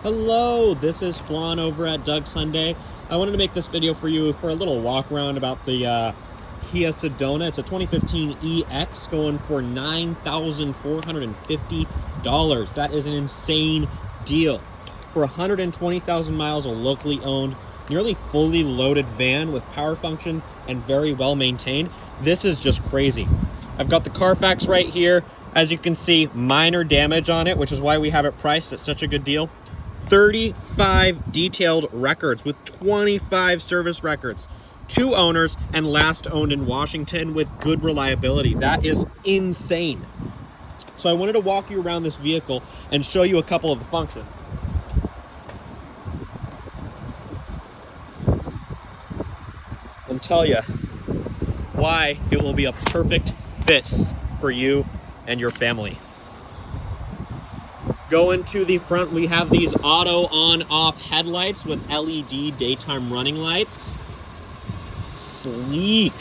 Hello, this is Flan over at Doug Sunday. I wanted to make this video for you for a little walk around about the Kia Sedona. It's a 2015 EX going for $9,450. That is an insane deal. For 120,000 miles, a locally owned, nearly fully loaded van with power functions and very well maintained. This is just crazy. I've got the Carfax right here. As you can see, minor damage on it, which is why we have it priced at such a good deal. 35 detailed records with 25 service records, 2 owners, and last owned in Washington with good reliability. That is insane. So I wanted to walk you around this vehicle and show you a couple of the functions. And tell you why it will be a perfect fit for you and your family. Going to the front, we have these auto on-off headlights with LED daytime running lights. Sleek.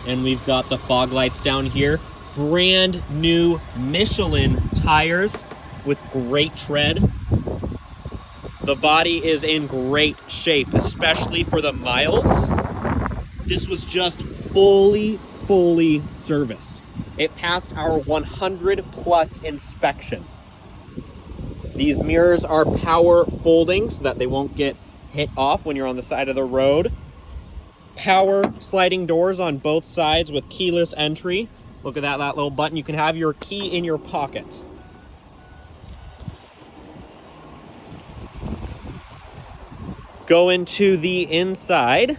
And we've got the fog lights down here. Brand new Michelin tires with great tread. The body is in great shape, especially for the miles. This was just fully serviced. It passed our 100+ inspection. These mirrors are power folding so that they won't get hit off when you're on the side of the road. Power sliding doors on both sides with keyless entry. Look at that little button. You can have your key in your pocket. Go into the inside.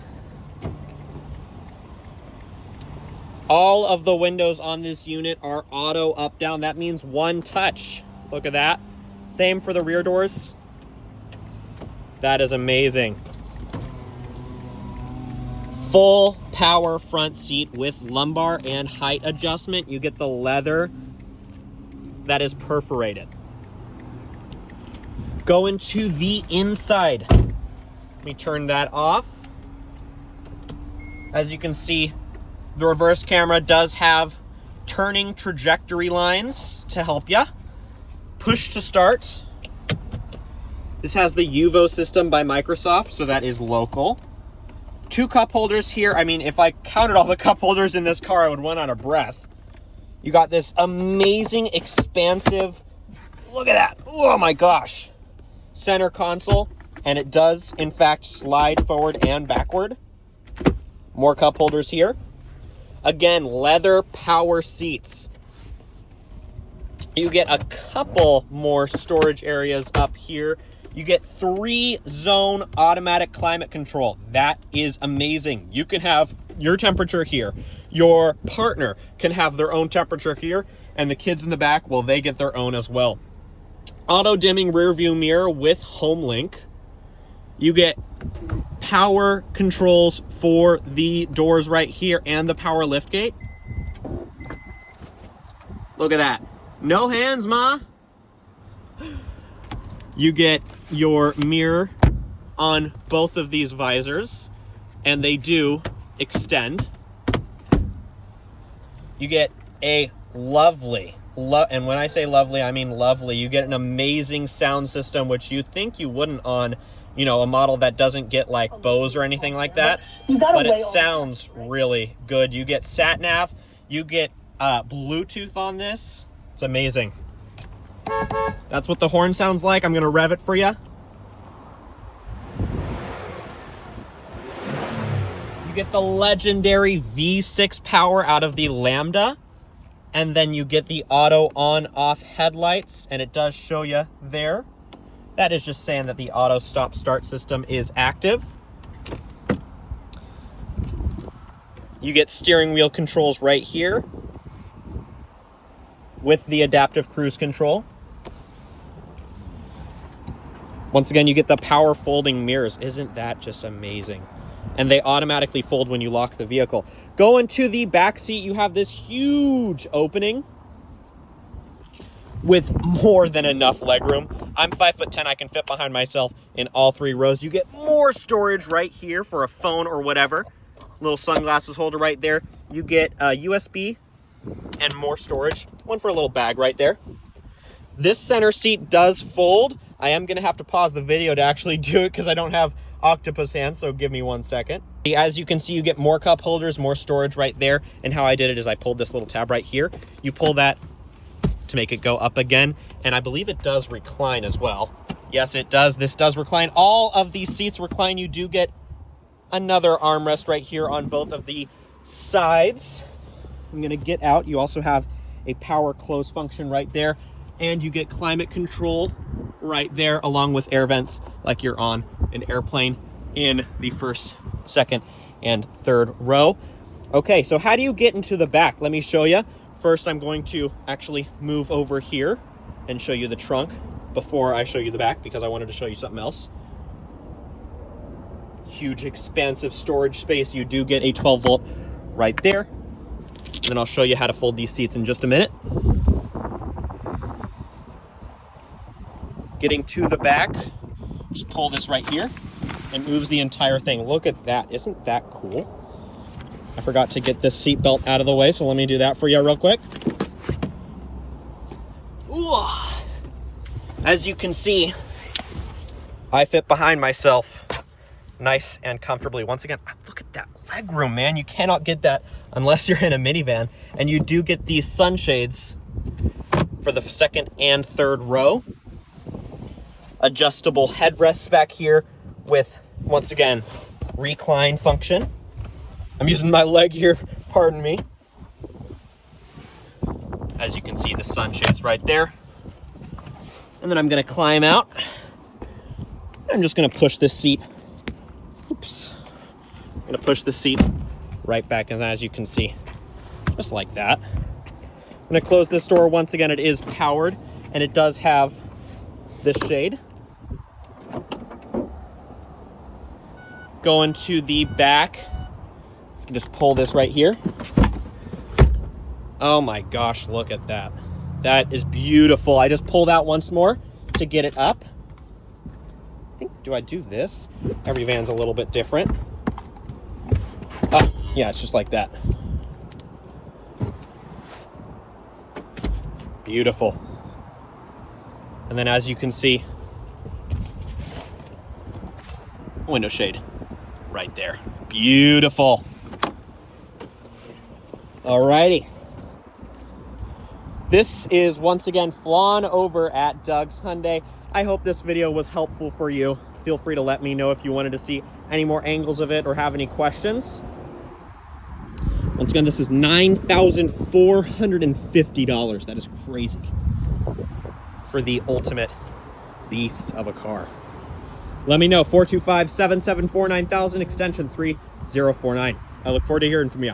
All of the windows on this unit are auto up down. That means one touch. Look at that. Same for the rear doors. That is amazing. Full power front seat with lumbar and height adjustment. You get the leather that is perforated. Go into the inside. Let me turn that off. As you can see, the reverse camera does have turning trajectory lines to help you. Push to start. This has the UVO system by Microsoft, so that is local. 2 cup holders here. I mean, if I counted all the cup holders in this car, I would run out of breath. You got this amazing, expansive, look at that. Oh my gosh. Center console, and it does, in fact, slide forward and backward. More cup holders here. Again, leather power seats. You get a couple more storage areas up here. You get 3-zone automatic climate control. That is amazing. You can have your temperature here. Your partner can have their own temperature here, and the kids in the back, well, they get their own as well. Auto dimming rear view mirror with HomeLink. You get power controls for the doors right here and the power liftgate. Look at that. No hands, Ma. You get your mirror on both of these visors, and they do extend. You get a lovely, and when I say lovely, I mean lovely. You get an amazing sound system, which you think you wouldn't on, you know, a model that doesn't get like Bose or anything like that, but it sounds really good. You get sat nav, you get Bluetooth on this. It's amazing. That's what the horn sounds like. I'm gonna rev it for you. You get the legendary V6 power out of the Lambda, and then you get the auto on-off headlights, and it does show you there. That is just saying that the auto stop start system is active. You get steering wheel controls right here with the adaptive cruise control. Once again, you get the power folding mirrors. Isn't that just amazing? And they automatically fold when you lock the vehicle. Go into the back seat. You have this huge opening with more than enough legroom. I'm 5'10". I can fit behind myself in all 3 rows. You get more storage right here for a phone or whatever. Little sunglasses holder right there. You get a USB and more storage. One for a little bag right there. This center seat does fold, I am gonna have to pause the video to actually do it because I don't have octopus hands, so give me 1 second. As you can see, you get more cup holders, more storage right there. And how I did it is I pulled this little tab right here. You pull that to make it go up again. And I believe it does recline as well. Yes, it does. This does recline. All of these seats recline. You do get another armrest right here on both of the sides. I'm gonna get out. You also have a power close function right there. And you get climate control right there, along with air vents like you're on an airplane in the first, second, and third row. Okay, so how do you get into the back? Let me show you. First, I'm going to actually move over here and show you the trunk before I show you the back, because I wanted to show you something else. Huge, expansive storage space. You do get a 12 volt right there. And then I'll show you how to fold these seats in just a minute. Getting to the back, just pull this right here and moves the entire thing. Look at that. Isn't that cool? I forgot to get this seat belt out of the way, so let me do that for you real quick. Ooh. As you can see, I fit behind myself nice and comfortably. Once again, look at that leg room, man. You cannot get that unless you're in a minivan. And you do get these sunshades for the second and third row. Adjustable headrests back here with, once again, recline function. I'm using my leg here, pardon me. As you can see, the sunshades right there. And then I'm gonna climb out. I'm just gonna push this seat. Oops. I'm gonna push the seat right back, and as you can see, just like that. I'm gonna close this door. Once again, it is powered, and it does have this shade. Going to the back, you can just pull this right here. Oh my gosh, look at that. That is beautiful. I just pulled out once more to get it up. I think, do I do this? Every van's a little bit different. Oh, yeah, it's just like that. Beautiful. And then as you can see, window shade right there. Beautiful. Alrighty. This is once again Flan over at Doug's Hyundai. I hope this video was helpful for you. Feel free to let me know if you wanted to see any more angles of it or have any questions. Once again, this is $9,450. That is crazy for the ultimate beast of a car. Let me know, 425-774-9000, extension 3049. I look forward to hearing from you.